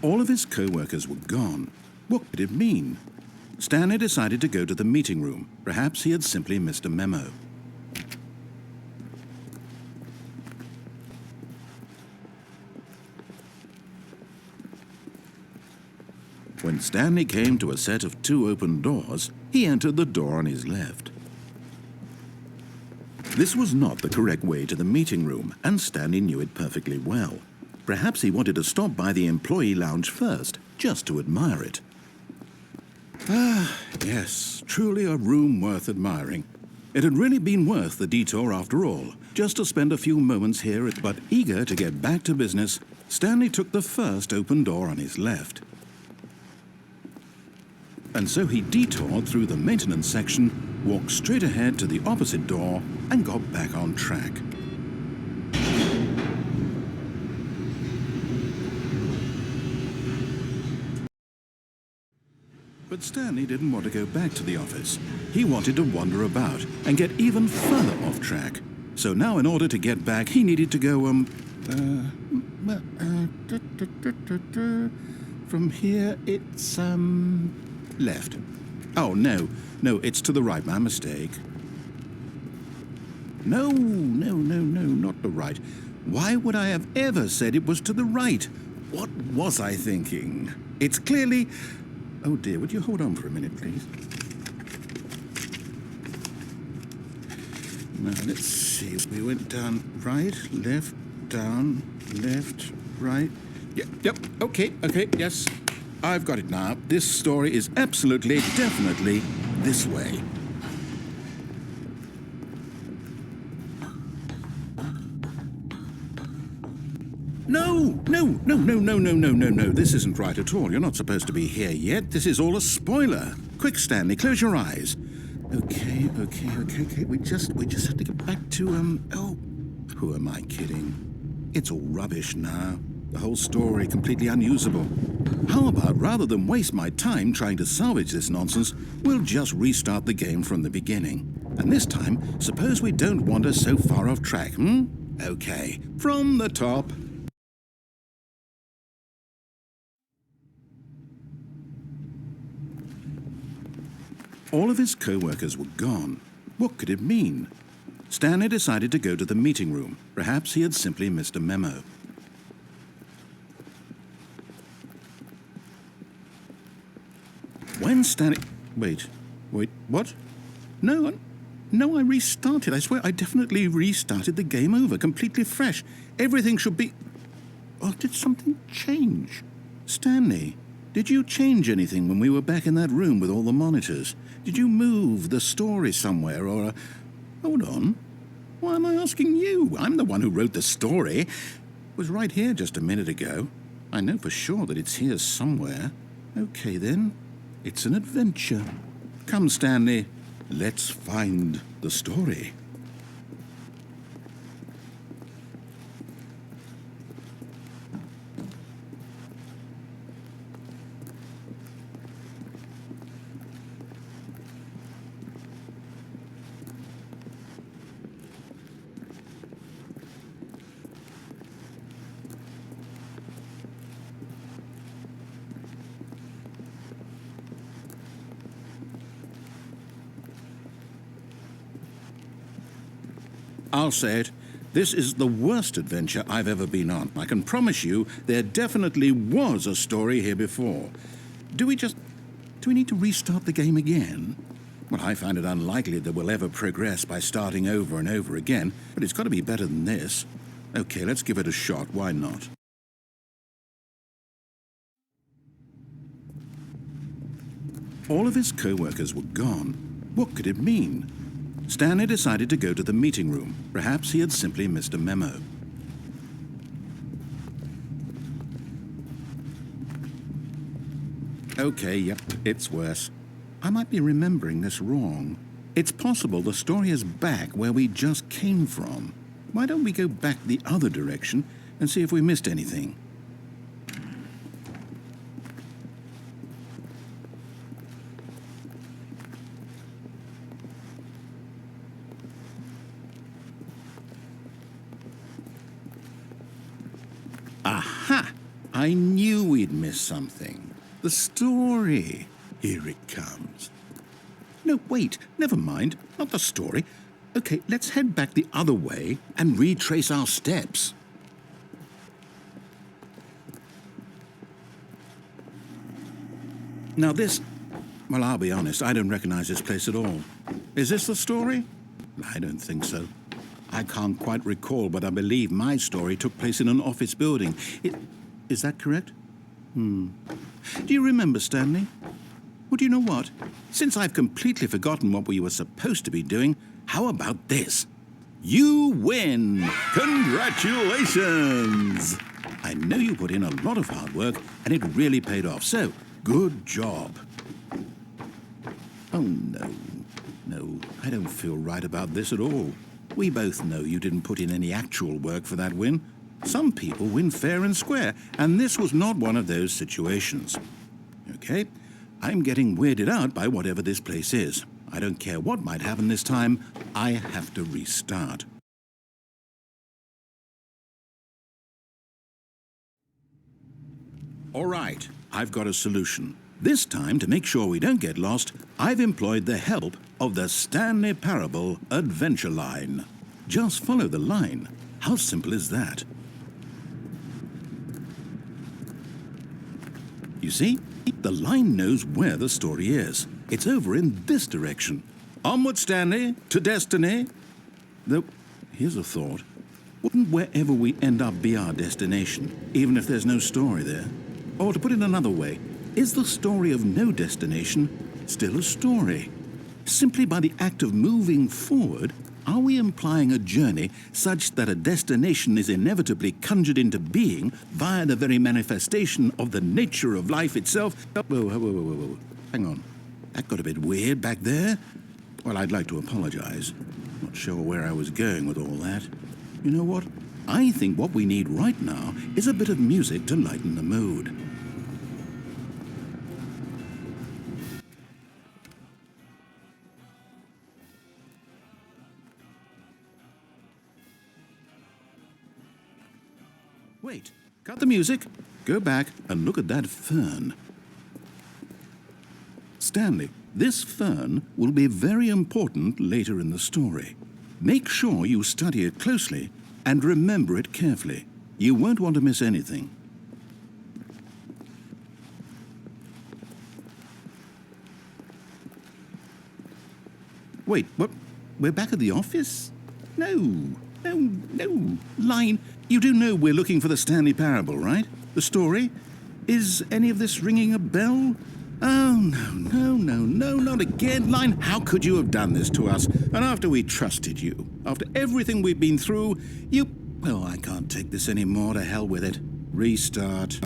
All of his co-workers were gone. What could it mean? Stanley decided to go to the meeting room. Perhaps he had simply missed a memo. When Stanley came to a set of 2 open doors, he entered the door on his left. This was not the correct way to the meeting room, and Stanley knew it perfectly well. Perhaps he wanted to stop by the employee lounge first, just to admire it. Ah, yes, truly a room worth admiring. It had really been worth the detour after all, just to spend a few moments here. But eager to get back to business, Stanley took the first open door on his left. And so he detoured through the maintenance section, walked straight ahead to the opposite door, and got back on track. But Stanley didn't want to go back to the office. He wanted to wander about and get even further off track. So now in order to get back, he needed to go, from here it's, left. Oh, no, it's to the right, my mistake. No, not the right. Why would I have ever said it was to the right? What was I thinking? It's clearly... Oh dear, would you hold on for a minute, please? Now, let's see. We went down, right, left, down, left, right. Yep, okay, yes. I've got it now. This story is absolutely, definitely this way. No. This isn't right at all. You're not supposed to be here yet. This is all a spoiler. Quick, Stanley, close your eyes. Okay. We just have to get back to, oh, who am I kidding? It's all rubbish now. The whole story completely unusable. How about, rather than waste my time trying to salvage this nonsense, we'll just restart the game from the beginning. And this time, suppose we don't wander so far off track, Okay, from the top. All of his co-workers were gone. What could it mean? Stanley decided to go to the meeting room. Perhaps he had simply missed a memo. When Stanley... Wait, what? No, I restarted. I swear I definitely restarted the game over, completely fresh. Everything should be... Or did something change? Stanley, did you change anything when we were back in that room with all the monitors? Did you move the story somewhere or... Hold on. Why am I asking you? I'm the one who wrote the story. It was right here just a minute ago. I know for sure that it's here somewhere. Okay, then. It's an adventure. Come, Stanley. Let's find the story. I'll say it. This is the worst adventure I've ever been on. I can promise you there definitely was a story here before. Do we need to restart the game again? Well, I find it unlikely that we'll ever progress by starting over and over again, but it's got to be better than this. Okay, let's give it a shot. Why not? All of his co-workers were gone. What could it mean? Stanley decided to go to the meeting room. Perhaps he had simply missed a memo. Okay, yep, it's worse. I might be remembering this wrong. It's possible the story is back where we just came from. Why don't we go back the other direction and see if we missed anything? Aha! I knew we'd did miss something. The story. Here it comes. No, wait, never mind. Not the story. Okay, let's head back the other way and retrace our steps. Now this... Well, I'll be honest, I don't recognize this place at all. Is this the story? I don't think so. I can't quite recall, but I believe my story took place in an office building. Is that correct? Do you remember, Stanley? Well, do you know what? Since I've completely forgotten what we were supposed to be doing, how about this? You win! Congratulations! I know you put in a lot of hard work, and it really paid off, so good job. Oh, no. No, I don't feel right about this at all. We both know you didn't put in any actual work for that win. Some people win fair and square, and this was not one of those situations. Okay, I'm getting weirded out by whatever this place is. I don't care what might happen this time, I have to restart. All right, I've got a solution. This time, to make sure we don't get lost, I've employed the help of the Stanley Parable Adventure Line. Just follow the line. How simple is that? You see, the line knows where the story is. It's over in this direction. Onward, Stanley, to destiny. Though, here's a thought. Wouldn't wherever we end up be our destination, even if there's no story there? Or to put it another way, is the story of no destination still a story? Simply by the act of moving forward, are we implying a journey such that a destination is inevitably conjured into being via the very manifestation of the nature of life itself? Whoa. Hang on. That got a bit weird back there. Well, I'd like to apologize. Not sure where I was going with all that. You know what? I think what we need right now is a bit of music to lighten the mood. Wait, cut the music. Go back and look at that fern. Stanley, this fern will be very important later in the story. Make sure you study it closely and remember it carefully. You won't want to miss anything. Wait, what? We're back at the office? No. Line, you do know we're looking for the Stanley Parable, right? The story? Is any of this ringing a bell? Oh, no, not again. Line, how could you have done this to us? And after we trusted you, after everything we've been through, you... Well, I can't take this anymore. To hell with it. Restart.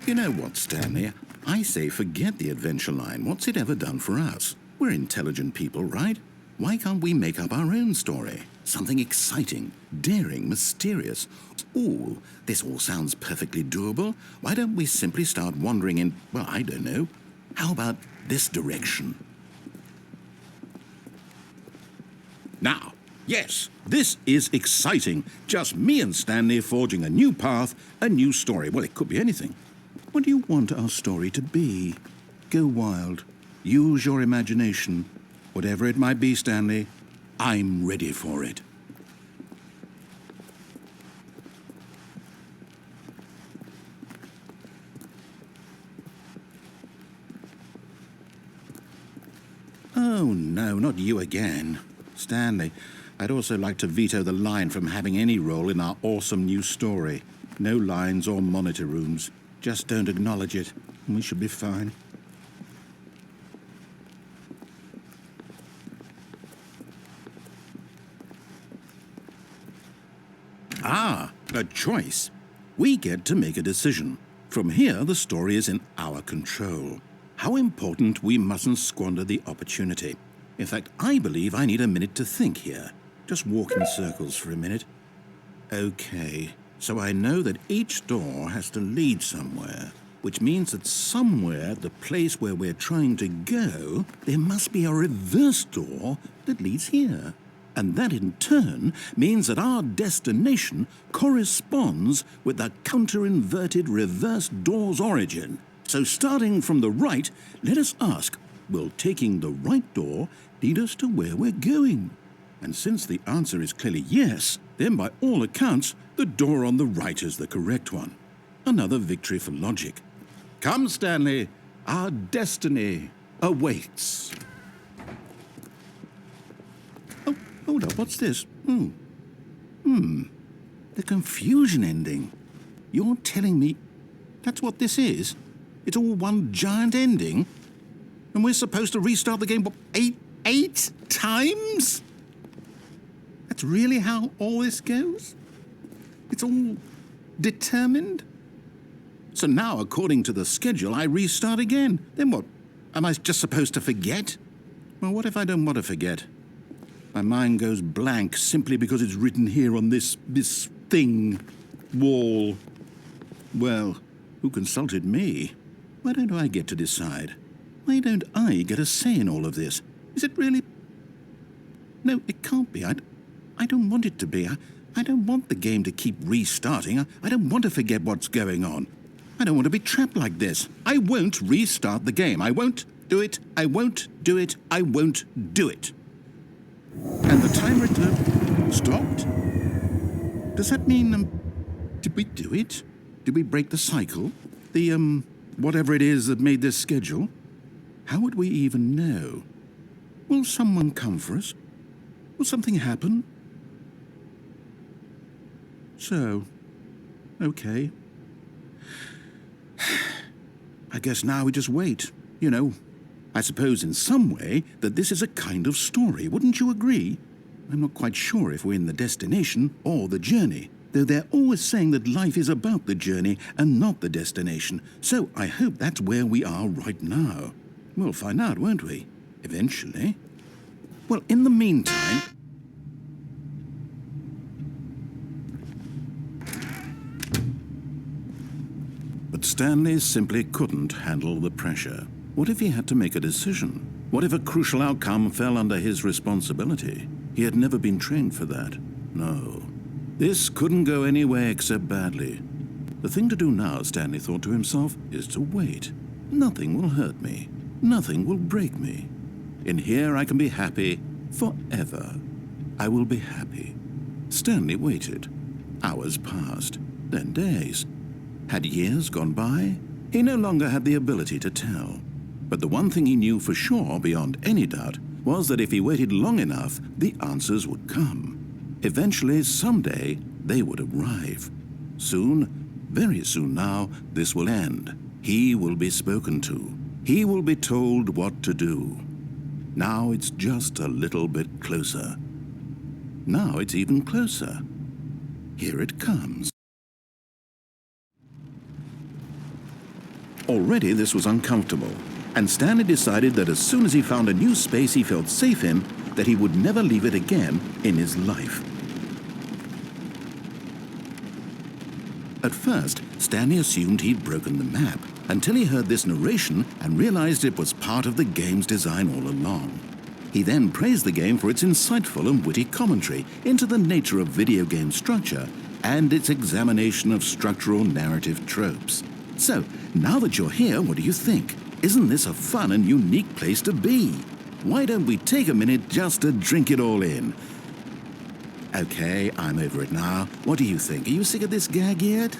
You know what, Stanley? I say forget the adventure line. What's it ever done for us? We're intelligent people, right? Why can't we make up our own story? Something exciting, daring, mysterious. Ooh, this all sounds perfectly doable. Why don't we simply start wandering in, well, I don't know. How about this direction? Now, yes, this is exciting. Just me and Stanley forging a new path, a new story. Well, it could be anything. What do you want our story to be? Go wild. Use your imagination. Whatever it might be, Stanley, I'm ready for it. Oh, no, not you again. Stanley, I'd also like to veto the line from having any role in our awesome new story. No lines or monitor rooms. Just don't acknowledge it, and we should be fine. Ah, a choice. We get to make a decision. From here, the story is in our control. How important we mustn't squander the opportunity. In fact, I believe I need a minute to think here. Just walk in circles for a minute. Okay, so I know that each door has to lead somewhere, which means that somewhere, the place where we're trying to go, there must be a reverse door that leads here. And that in turn means that our destination corresponds with the counter-inverted reverse door's origin. So starting from the right, let us ask, will taking the right door lead us to where we're going? And since the answer is clearly yes, then by all accounts, the door on the right is the correct one. Another victory for logic. Come, Stanley, our destiny awaits. Oh, hold up, what's this? The confusion ending. You're telling me that's what this is? It's all one giant ending? And we're supposed to restart the game, what, eight times? That's really how all this goes? It's all determined? So now, according to the schedule, I restart again. Then what? Am I just supposed to forget? Well, what if I don't want to forget? My mind goes blank simply because it's written here on this thing, wall. Well, who consulted me? Why don't I get to decide? Why don't I get a say in all of this? Is it really? No, it can't be. I don't want it to be. I don't want the game to keep restarting. I don't want to forget what's going on. I don't want to be trapped like this. I won't restart the game. I won't do it. I won't do it. I won't do it. And the timer stopped? Does that mean, did we do it? Did we break the cycle? The, whatever it is that made this schedule? How would we even know? Will someone come for us? Will something happen? So, okay. I guess now we just wait, you know. I suppose in some way that this is a kind of story, wouldn't you agree? I'm not quite sure if we're in the destination or the journey, though they're always saying that life is about the journey and not the destination, so I hope that's where we are right now. We'll find out, won't we? Eventually. Well, in the meantime... But Stanley simply couldn't handle the pressure. What if he had to make a decision? What if a crucial outcome fell under his responsibility? He had never been trained for that. No. This couldn't go any way except badly. The thing to do now, Stanley thought to himself, is to wait. Nothing will hurt me. Nothing will break me. In here I can be happy forever. I will be happy. Stanley waited. Hours passed, then days. Had years gone by? He no longer had the ability to tell. But the one thing he knew for sure, beyond any doubt, was that if he waited long enough, the answers would come. Eventually, someday, they would arrive. Soon, very soon now, this will end. He will be spoken to. He will be told what to do. Now it's just a little bit closer. Now it's even closer. Here it comes. Already this was uncomfortable, and Stanley decided that as soon as he found a new space he felt safe in, that he would never leave it again in his life. At first, Stanley assumed he'd broken the map, until he heard this narration and realized it was part of the game's design all along. He then praised the game for its insightful and witty commentary into the nature of video game structure and its examination of structural narrative tropes. So, now that you're here, what do you think? Isn't this a fun and unique place to be? Why don't we take a minute just to drink it all in? Okay, I'm over it now. What do you think? Are you sick of this gag yet?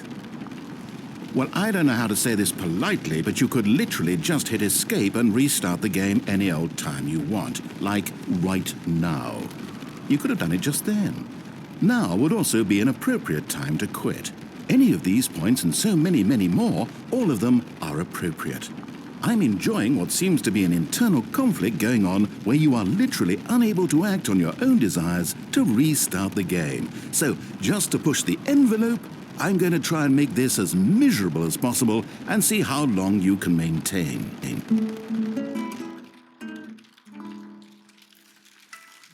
Well, I don't know how to say this politely, but you could literally just hit escape and restart the game any old time you want, like right now. You could have done it just then. Now would also be an appropriate time to quit. Any of these points and so many, many more, all of them are appropriate. I'm enjoying what seems to be an internal conflict going on where you are literally unable to act on your own desires to restart the game. So, just to push the envelope, I'm going to try and make this as miserable as possible and see how long you can maintain.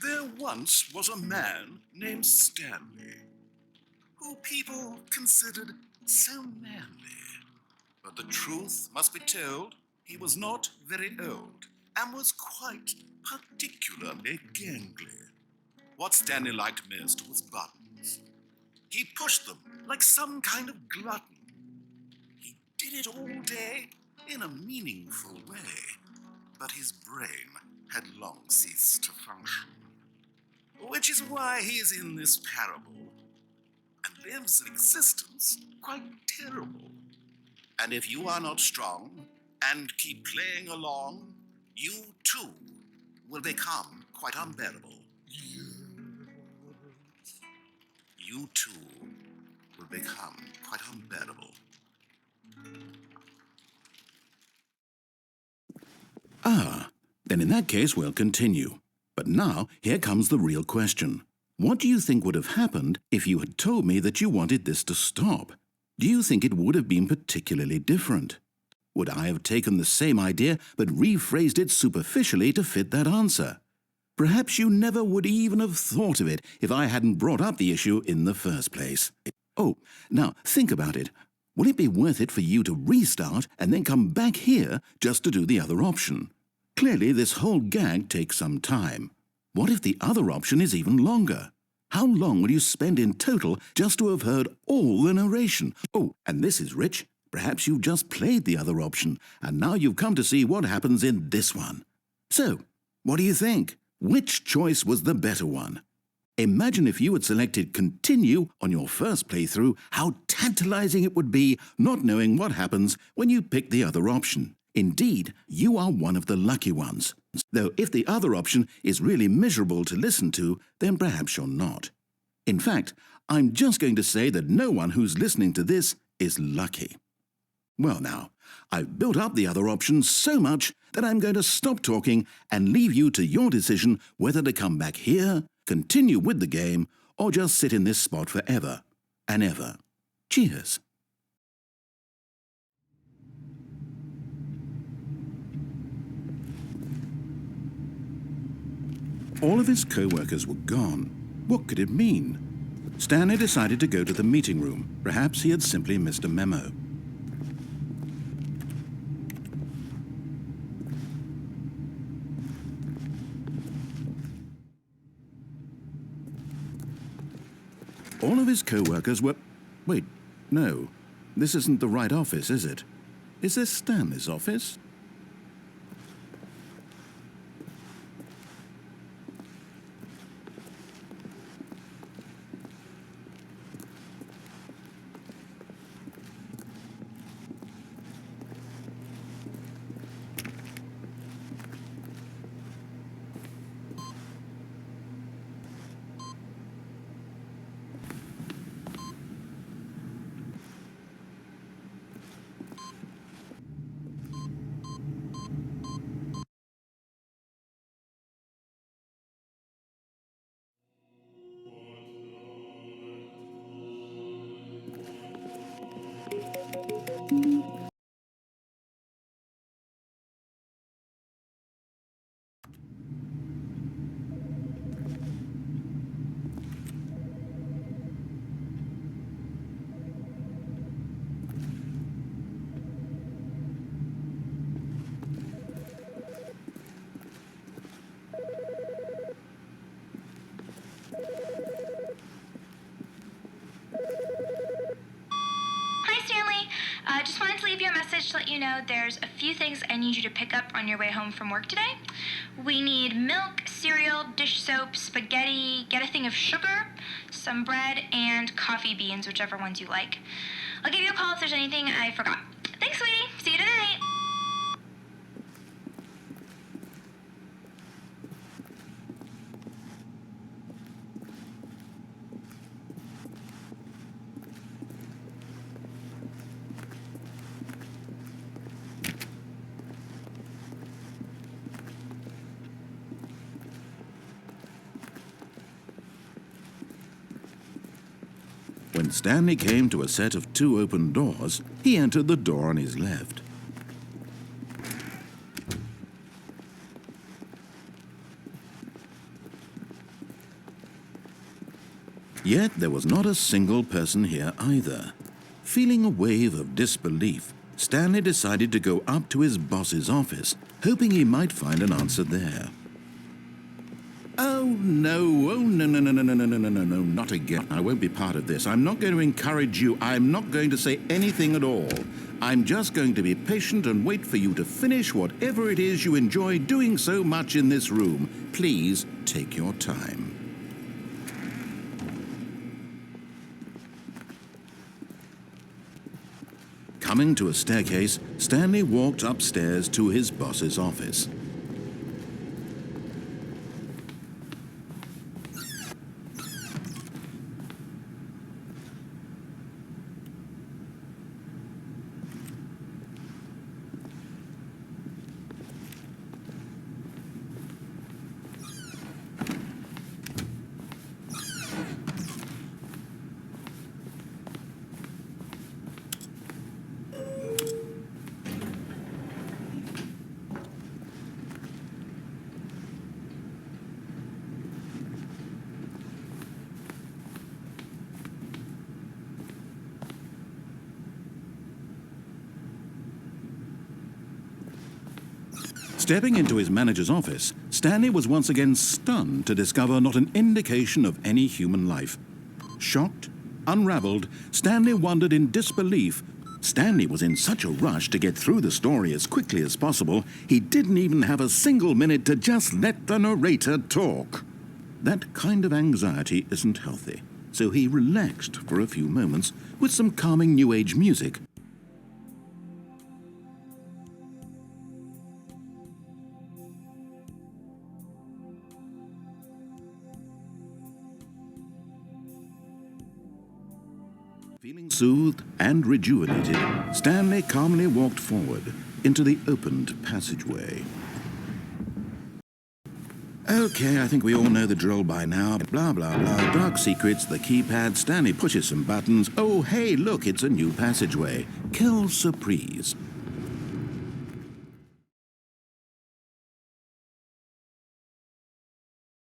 There once was a man named Stanley, who people considered so manly. But the truth must be told, he was not very old and was quite particularly gangly. What Stanley liked most was buttons. He pushed them like some kind of glutton. He did it all day in a meaningful way, but his brain had long ceased to function. Which is why he is in this parable and lives an existence quite terrible. And if you are not strong and keep playing along, you too will become quite unbearable. You too will become quite unbearable. Ah, then in that case we'll continue. But now, here comes the real question. What do you think would have happened if you had told me that you wanted this to stop? Do you think it would have been particularly different? Would I have taken the same idea but rephrased it superficially to fit that answer? Perhaps you never would even have thought of it if I hadn't brought up the issue in the first place. Oh, now think about it. Will it be worth it for you to restart and then come back here just to do the other option? Clearly, this whole gag takes some time. What if the other option is even longer? How long will you spend in total just to have heard all the narration? Oh, and this is rich. Perhaps you've just played the other option, and now you've come to see what happens in this one. So, what do you think? Which choice was the better one? Imagine if you had selected Continue on your first playthrough, how tantalizing it would be not knowing what happens when you pick the other option. Indeed, you are one of the lucky ones. Though if the other option is really miserable to listen to, then perhaps you're not. In fact, I'm just going to say that no one who's listening to this is lucky. Well now, I've built up the other option so much that I'm going to stop talking and leave you to your decision whether to come back here, continue with the game, or just sit in this spot forever and ever. Cheers. All of his co-workers were gone. What could it mean? Stanley decided to go to the meeting room. Perhaps he had simply missed a memo. All of his co-workers were... Wait, no. This isn't the right office, is it? Is this Stanley's office? Just wanted to leave you a message to let you know there's a few things I need you to pick up on your way home from work today. We need milk, cereal, dish soap, spaghetti, get a thing of sugar, some bread, and coffee beans, whichever ones you like. I'll give you a call if there's anything I forgot. Thanks, sweetie. See you tonight. When Stanley came to a set of 2 open doors, he entered the door on his left. Yet there was not a single person here either. Feeling a wave of disbelief, Stanley decided to go up to his boss's office, hoping he might find an answer there. Oh, no. Oh, no, no, no, no, no, no, no, no, no, no, not again. I won't be part of this. I'm not going to encourage you. I'm not going to say anything at all. I'm just going to be patient and wait for you to finish whatever it is you enjoy doing so much in this room. Please take your time. Coming to a staircase, Stanley walked upstairs to his boss's office. Stepping into his manager's office, Stanley was once again stunned to discover not an indication of any human life. Shocked, unraveled, Stanley wondered in disbelief. Stanley was in such a rush to get through the story as quickly as possible, he didn't even have a single minute to just let the narrator talk. That kind of anxiety isn't healthy, so he relaxed for a few moments with some calming New Age music. Feeling soothed and rejuvenated, Stanley calmly walked forward into the opened passageway. Okay, I think we all know the drill by now. Blah, blah, blah. Dark secrets, the keypad. Stanley pushes some buttons. Oh, hey, look, it's a new passageway. Quelle surprise.